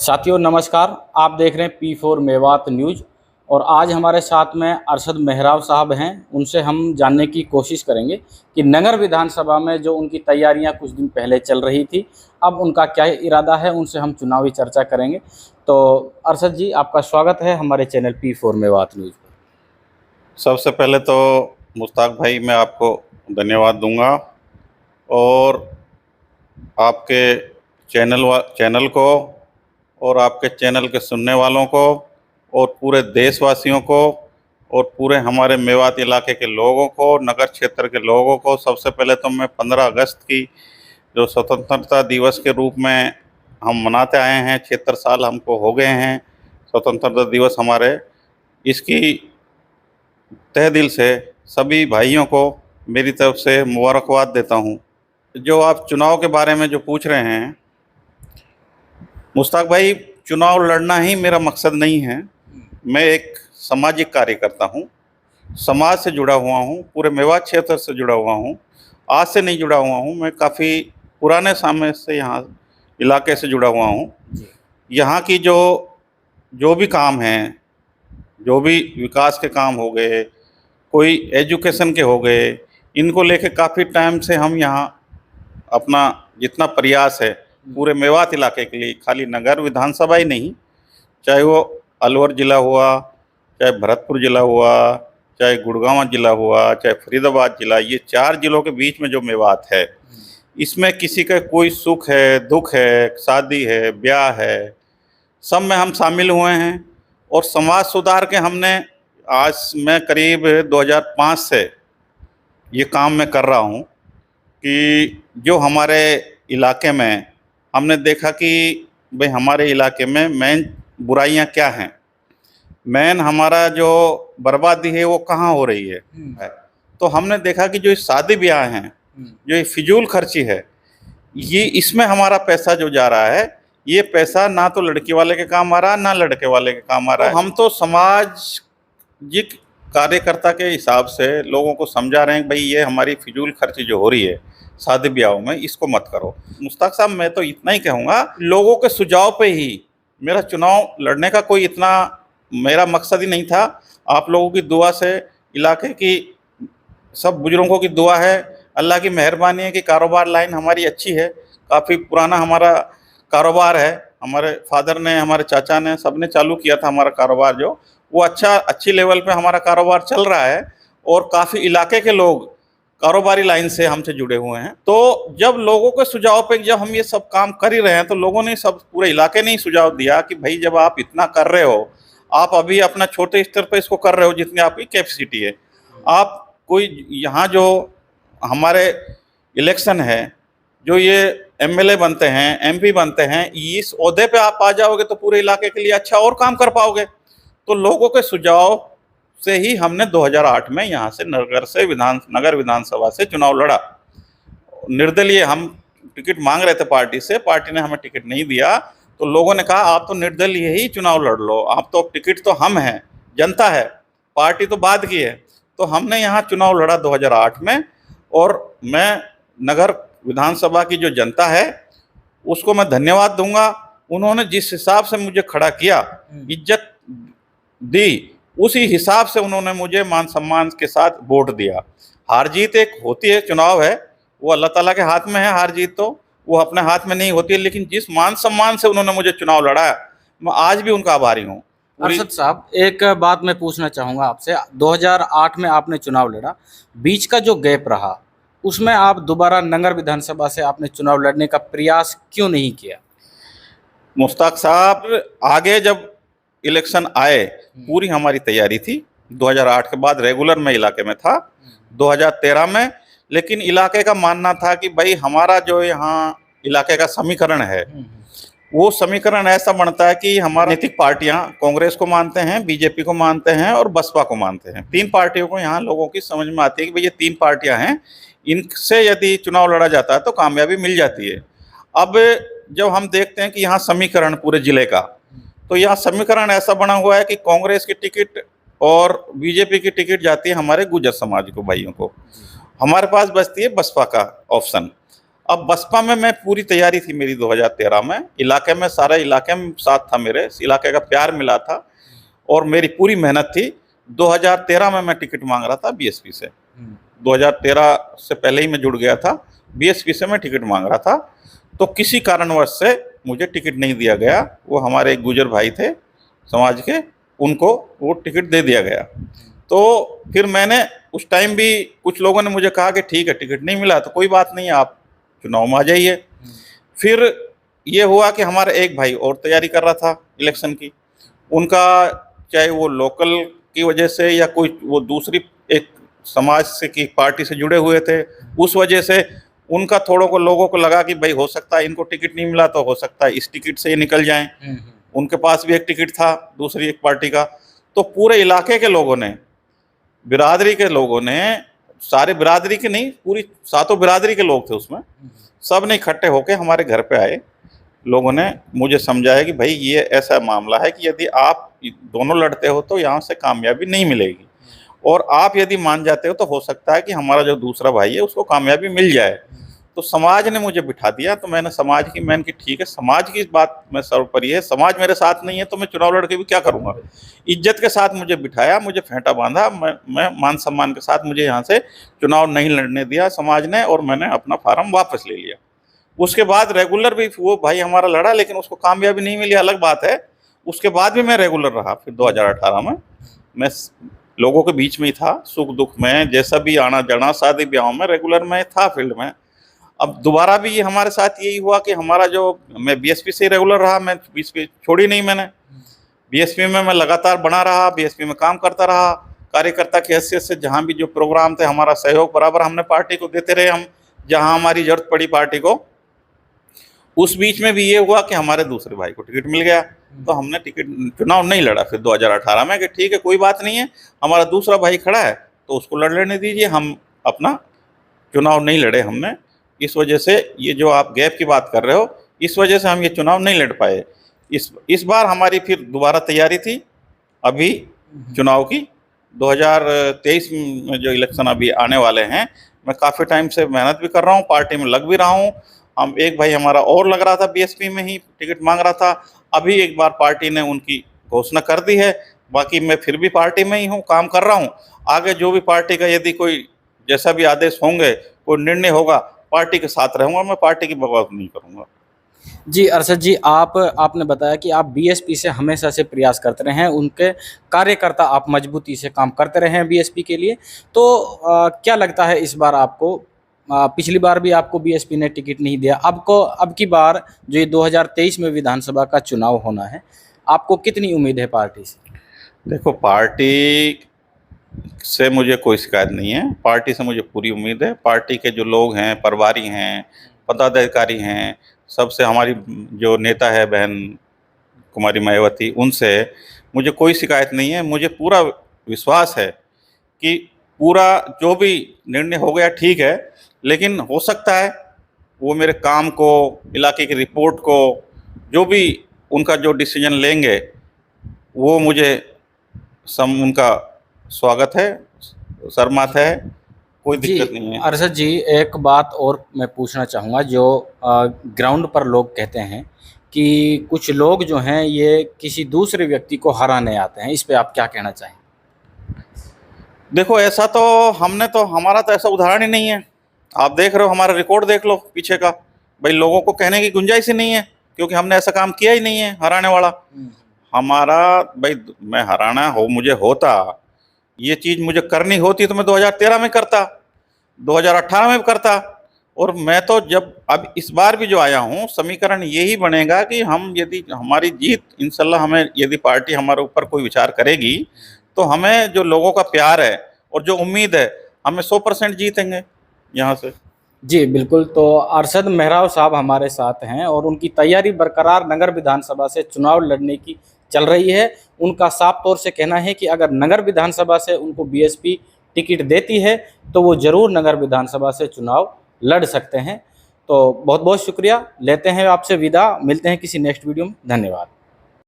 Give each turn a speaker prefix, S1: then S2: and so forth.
S1: साथियों नमस्कार। आप देख रहे हैं P4 मेवात न्यूज़ और आज हमारे साथ में अरशद मेहराब साहब हैं। उनसे हम जानने की कोशिश करेंगे कि नगर विधानसभा में जो उनकी तैयारियां कुछ दिन पहले चल रही थी, अब उनका क्या इरादा है, उनसे हम चुनावी चर्चा करेंगे। तो अरशद जी, आपका स्वागत है हमारे चैनल P4 मेवात न्यूज़ पर।
S2: सबसे पहले तो मुश्ताक भाई, मैं आपको धन्यवाद दूंगा और आपके चैनल को और आपके चैनल के सुनने वालों को और पूरे देशवासियों को और पूरे हमारे मेवात इलाके के लोगों को, नगर क्षेत्र के लोगों को सबसे पहले तो मैं 15 अगस्त की जो स्वतंत्रता दिवस के रूप में हम मनाते आए हैं, 76 साल हमको हो गए हैं स्वतंत्रता दिवस हमारे, इसकी तहे दिल से सभी भाइयों को मेरी तरफ से मुबारकबाद देता हूं। जो आप चुनाव के बारे में जो पूछ रहे हैं मुश्ताक भाई, चुनाव लड़ना ही मेरा मकसद नहीं है। मैं एक सामाजिक कार्यकर्ता हूं, समाज से जुड़ा हुआ हूं, पूरे मेवात क्षेत्र से जुड़ा हुआ हूं। आज से नहीं जुड़ा हुआ हूं, मैं काफ़ी पुराने समय से यहाँ इलाके से जुड़ा हुआ हूं। यहाँ की जो जो भी काम हैं, जो भी विकास के काम हो गए, कोई एजुकेशन के हो गए, इनको लेके काफ़ी टाइम से हम यहाँ अपना जितना प्रयास है पूरे मेवात इलाके के लिए, खाली नगर विधानसभा ही नहीं, चाहे वो अलवर ज़िला हुआ, चाहे भरतपुर ज़िला हुआ, चाहे गुड़गांव ज़िला हुआ, चाहे फरीदाबाद ज़िला, ये 4 ज़िलों के बीच में जो मेवात है, इसमें किसी का कोई सुख है, दुख है, शादी है, ब्याह है, सब में हम शामिल हुए हैं। और समाज सुधार के हमने आज मैं करीब 2005 से ये काम मैं कर रहा हूँ कि जो हमारे इलाके में हमने देखा कि भाई हमारे इलाके में मेन बुराइयां क्या हैं, मेन हमारा जो बर्बादी है वो कहाँ हो रही है। तो हमने देखा कि जो ये शादी ब्याह हैं, जो ये फिजूल खर्ची है, ये इसमें हमारा पैसा जो जा रहा है, ये पैसा ना तो लड़की वाले के काम आ रहा है ना लड़के वाले के काम आ रहा है। हम तो सामाजिक कार्यकर्ता के हिसाब से लोगों को समझा रहे हैं भाई ये हमारी फिजूल खर्ची जो हो रही है शादी ब्याहों में, इसको मत करो। मुश्ताक साहब, मैं तो इतना ही कहूँगा, लोगों के सुझाव पे ही मेरा चुनाव लड़ने का कोई इतना मेरा मकसद ही नहीं था। आप लोगों की दुआ से, इलाके की सब बुजुर्गों की दुआ है, अल्लाह की मेहरबानी है कि कारोबार लाइन हमारी अच्छी है। काफ़ी पुराना हमारा कारोबार है, हमारे फादर ने, हमारे चाचा ने, सब ने चालू किया था हमारा कारोबार, जो वो अच्छी लेवल पे हमारा कारोबार चल रहा है और काफ़ी इलाके के लोग कारोबारी लाइन से हमसे जुड़े हुए हैं। तो जब लोगों के सुझाव पे जब हम ये सब काम कर ही रहे हैं, तो लोगों ने सब, पूरे इलाके ने ही सुझाव दिया कि भाई जब आप इतना कर रहे हो, आप अभी अपना छोटे स्तर पे इसको कर रहे हो जितनी आपकी कैपेसिटी है, आप कोई यहाँ जो हमारे इलेक्शन है, जो ये एमएलए बनते हैं, एमपी बनते हैं, इस ओहदे पे आप आ जाओगे तो पूरे इलाके के लिए अच्छा और काम कर पाओगे। तो लोगों के सुझाव से ही हमने 2008 में यहाँ से नगर विधानसभा से चुनाव लड़ा। निर्दलीय हम टिकट मांग रहे थे पार्टी से, पार्टी ने हमें टिकट नहीं दिया, तो लोगों ने कहा आप तो निर्दलीय ही चुनाव लड़ लो, आप तो, टिकट तो हम हैं, जनता है, पार्टी तो बाद की है। तो हमने यहाँ चुनाव लड़ा 2008 में, और मैं नगर विधानसभा की जो जनता है उसको मैं धन्यवाद दूंगा। उन्होंने जिस हिसाब से मुझे खड़ा किया, इज्जत दी, उसी हिसाब से उन्होंने मुझे मान सम्मान के साथ वोट दिया। हार जीत एक होती है, चुनाव है, वो अल्लाह ताला के हाथ में है, हार जीत तो वो अपने हाथ में नहीं होती है, लेकिन जिस मान सम्मान से उन्होंने मुझे चुनाव लड़ाया, मैं आज भी उनका आभारी हूँ।
S1: अरशद साहब, एक बात मैं पूछना चाहूँगा आपसे। 2008 में आपने चुनाव लड़ा, बीच का जो गैप रहा, उसमें आप दोबारा नगर विधानसभा से आपने चुनाव लड़ने का प्रयास क्यों नहीं किया?
S2: मुश्ताक साहब, आगे जब इलेक्शन आए, पूरी हमारी तैयारी थी। 2008 के बाद रेगुलर में इलाके में था, 2013 में, लेकिन इलाके का मानना था कि भाई हमारा जो यहाँ इलाके का समीकरण है, वो समीकरण ऐसा बनता है कि हमारा राजनीतिक पार्टियां कांग्रेस को मानते हैं, बीजेपी को मानते हैं और बसपा को मानते हैं। 3 पार्टियों को यहाँ लोगों की समझ में आती है कि भाई ये 3 पार्टियां हैं, इनसे यदि चुनाव लड़ा जाता है तो कामयाबी मिल जाती है। अब जब हम देखते हैं कि यहाँ समीकरण पूरे जिले का, तो यहाँ समीकरण ऐसा बना हुआ है कि कांग्रेस की टिकट और बीजेपी की टिकट जाती है हमारे गुर्जर समाज को, भाइयों को, हमारे पास बचती है बसपा का ऑप्शन। अब बसपा में मैं पूरी तैयारी थी मेरी 2013 में, इलाके में सारे इलाके में साथ था, मेरे इस इलाके का प्यार मिला था और मेरी पूरी मेहनत थी। 2013 में मैं टिकट मांग रहा था बीएसपी से, 2013 से पहले ही मैं जुड़ गया था, बीएसपी से मैं टिकट मांग रहा था। तो किसी कारणवश से मुझे टिकट नहीं दिया गया। वो हमारे एक गुजर भाई थे समाज के, उनको वो टिकट दे दिया गया। तो फिर मैंने उस टाइम भी कुछ लोगों ने मुझे कहा कि ठीक है, टिकट नहीं मिला तो कोई बात नहीं, आप चुनाव में आ जाइए। फिर ये हुआ कि हमारा एक भाई और तैयारी कर रहा था इलेक्शन की, उनका चाहे वो लोकल की वजह से या कोई वो दूसरी एक समाज से की पार्टी से जुड़े हुए थे, उस वजह से उनका थोड़ों को लोगों को लगा कि भाई हो सकता है इनको टिकट नहीं मिला तो हो सकता है इस टिकट से ये निकल जाएं। उनके पास भी एक टिकट था दूसरी एक पार्टी का। तो पूरे इलाके के लोगों ने, बिरादरी के लोगों ने, सारे बिरादरी के नहीं, पूरी सातों बिरादरी के लोग थे उसमें, सब ने इकट्ठे होकर हमारे घर पे आए। लोगों ने मुझे समझाया कि भाई ये ऐसा मामला है कि यदि आप दोनों लड़ते हो तो यहाँ से कामयाबी नहीं मिलेगी, और आप यदि मान जाते हो तो हो सकता है कि हमारा जो दूसरा भाई है उसको कामयाबी मिल जाए। तो समाज ने मुझे बिठा दिया। तो मैंने समाज की, मैंने कि ठीक है, समाज की बात में सर्वोपरि है, समाज मेरे साथ नहीं है तो मैं चुनाव लड़ के भी क्या करूँगा। इज्जत के साथ मुझे बिठाया, मुझे फेंटा बांधा, मैं मान सम्मान के साथ मुझे यहाँ से चुनाव नहीं लड़ने दिया समाज ने, और मैंने अपना फार्म वापस ले लिया। उसके बाद रेगुलर भी वो भाई हमारा लड़ा, लेकिन उसको कामयाबी नहीं मिली, अलग बात है। उसके बाद भी मैं रेगुलर रहा। फिर 2018 में मैं लोगों के बीच में ही था, सुख दुख में, जैसा भी आना जाना, शादी ब्याहों में रेगुलर मैं था फील्ड में। अब दोबारा भी ये हमारे साथ यही हुआ कि हमारा जो, मैं बीएसपी से रेगुलर रहा, मैं बीएसपी छोड़ी नहीं मैंने, बीएसपी में मैं लगातार बना रहा, बीएसपी में काम करता रहा, कार्यकर्ता की हैसियत से जहाँ भी जो प्रोग्राम थे, हमारा सहयोग बराबर हमने पार्टी को देते रहे। हम जहाँ हमारी जरूरत पड़ी पार्टी को। उस बीच में भी ये हुआ कि हमारे दूसरे भाई को टिकट मिल गया, तो हमने चुनाव नहीं लड़ा फिर 2018 में, कि ठीक है कोई बात नहीं है, हमारा दूसरा भाई खड़ा है तो उसको लड़ लेने दीजिए, हम अपना चुनाव नहीं लड़े हमने। इस वजह से ये जो आप गैप की बात कर रहे हो, इस वजह से हम ये चुनाव नहीं लड़ पाए। इस बार हमारी फिर दोबारा तैयारी थी अभी चुनाव की, 2023 में जो इलेक्शन अभी आने वाले हैं। मैं काफ़ी टाइम से मेहनत भी कर रहा हूँ, पार्टी में लग भी रहा हूँ। हम एक भाई हमारा और लग रहा था बीएसपी में ही, टिकट मांग रहा था, अभी एक बार पार्टी ने उनकी घोषणा कर दी है। बाकी मैं फिर भी पार्टी में ही हूँ, काम कर रहा हूँ। आगे जो भी पार्टी का यदि कोई जैसा भी आदेश होंगे, कोई निर्णय होगा, पार्टी के साथ रहूँगा, मैं पार्टी की बगावत नहीं करूँगा।
S1: जी अरशद जी, आपने बताया कि आप बीएसपी से हमेशा से प्रयास करते रहे हैं, उनके कार्यकर्ता आप मजबूती से काम करते रहे हैं बीएसपी के लिए। तो क्या लगता है इस बार आपको, पिछली बार भी आपको बीएसपी ने टिकट नहीं दिया, अब की बार जो ये 2023 में विधानसभा का चुनाव होना है, आपको कितनी उम्मीद है पार्टी से?
S2: देखो, पार्टी से मुझे कोई शिकायत नहीं है, पार्टी से मुझे पूरी उम्मीद है। पार्टी के जो लोग हैं, प्रभारी हैं, पदाधिकारी हैं, सबसे, हमारी जो नेता है बहन कुमारी मायावती, उनसे मुझे कोई शिकायत नहीं है। मुझे पूरा विश्वास है कि पूरा जो भी निर्णय हो गया ठीक है, लेकिन हो सकता है वो मेरे काम को, इलाके की रिपोर्ट को, जो भी उनका जो डिसीजन लेंगे वो मुझे उनका स्वागत है, सरमत है, कोई दिक्कत नहीं है।
S1: अरशद जी, एक बात और मैं पूछना चाहूँगा, जो ग्राउंड पर लोग कहते हैं कि कुछ लोग जो हैं ये किसी दूसरे व्यक्ति को हराने आते हैं, इस पे आप क्या कहना चाहें?
S2: देखो, ऐसा तो हमारा तो ऐसा उदाहरण ही नहीं है। आप देख रहे हो, हमारा रिकॉर्ड देख लो पीछे का, भाई लोगों को कहने की गुंजाइश ही नहीं है, क्योंकि हमने ऐसा काम किया ही नहीं है हराने वाला। हमारा भाई, मैं हराना हो मुझे होता, ये चीज़ मुझे करनी होती तो मैं 2013 में करता, 2018 में करता। और मैं तो जब अब इस बार भी जो आया हूँ, समीकरण यही बनेगा कि हम, यदि हमारी जीत इंशाल्लाह, हमें यदि पार्टी हमारे ऊपर कोई विचार करेगी तो हमें जो लोगों का प्यार है और जो उम्मीद है, हमें 100% जीतेंगे यहाँ से।
S1: जी बिल्कुल। तो अरशद मेहराव साहब हमारे साथ हैं और उनकी तैयारी बरकरार नगर विधानसभा से चुनाव लड़ने की चल रही है। उनका साफ तौर से कहना है कि अगर नगर विधानसभा से उनको बीएसपी टिकट देती है तो वो ज़रूर नगर विधानसभा से चुनाव लड़ सकते हैं। तो बहुत बहुत शुक्रिया, लेते हैं आपसे विदा, मिलते हैं किसी नेक्स्ट वीडियो में। धन्यवाद।